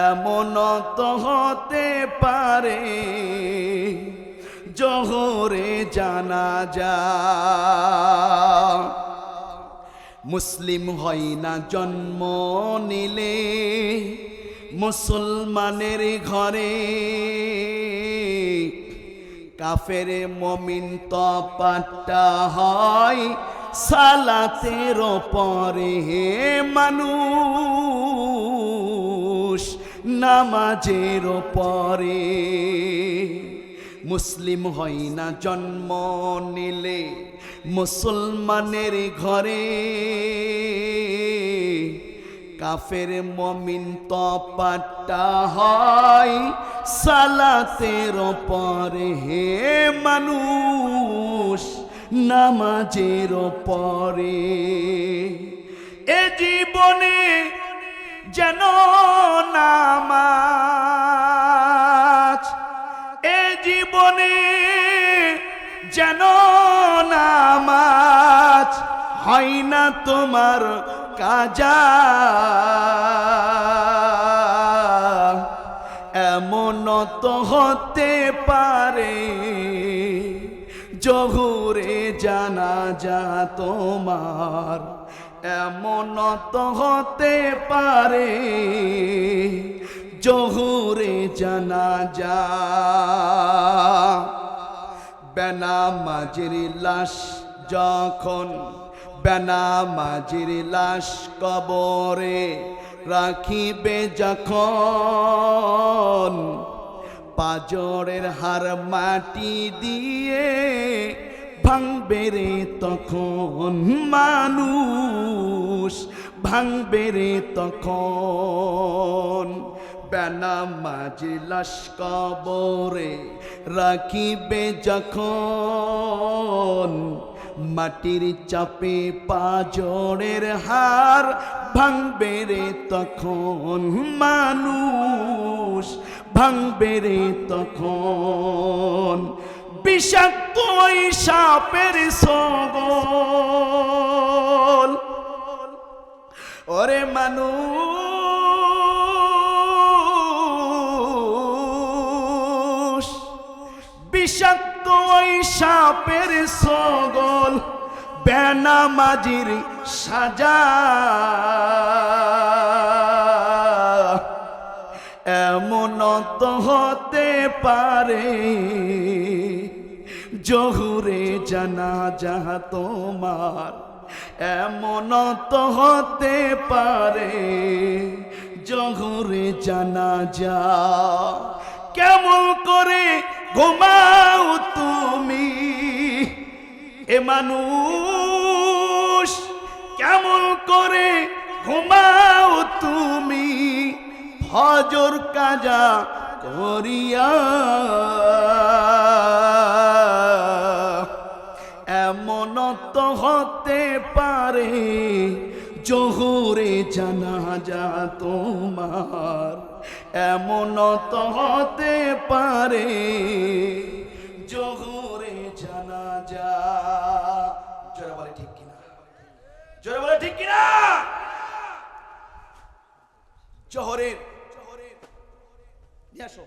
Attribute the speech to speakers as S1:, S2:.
S1: এমন তো হতে পারে জোহরে জানাজা মুসলিম হয় না জন্ম নিলে মুসলমানের ঘরে কাফের মুমিন তো পাট্টা হয় সালাতের পরে হে মানুষ নামাজের পরে মুসলিম হয় না জন্ম নিলে মুসলমানের ঘরে কাফের মুমিন তো পাট্টা হয় সালাতের পরে হে মানুষ নামাজের পরে এ জীবনে যেন নামাজ এ জীবনে যেন নামাজ হয় না তোমার কাজা এমন তো হতে পারে জোহরে জানাজা তোমার এমন তো হতে পারে জোহরে জানাজা বেনামাজির লাশ যখন বেনামাজির লাশ কবরে রাখিবে যখন পাজরের হার মাটি দিয়ে ভাঙবে রে তখন মানুষ ভাঙবে রে তখন বেনামাজির লাশ কবরে রাখিবে যখন মাটির চাপে পাজরের হার ভাঙবে রে তখন মানুষ ভাঙবে রে তখন বিষাক্ত ওই সাপের ছবল ওরে মানুষ বিষাক্ত ওই সাপের ছবল বেনামাজির সাজা এমন তো হতে পারে জোহরে জানাজা তোমার এমন তো হতে পারে জোহরে জানাজা কেমন করে ঘুমাও তুমি এ মানুষ কেমন করে ঘুমাও তুমি ফজর কাজা করিয়া এমন তো হতে পারে জোহরে জানাজা তোমার এমন তো হতে পারে জোহরে জানাজা জোরে বলে ঠিক কিনা জোরে বলে ঠিক কিনা জোহরের নিয়ে আসো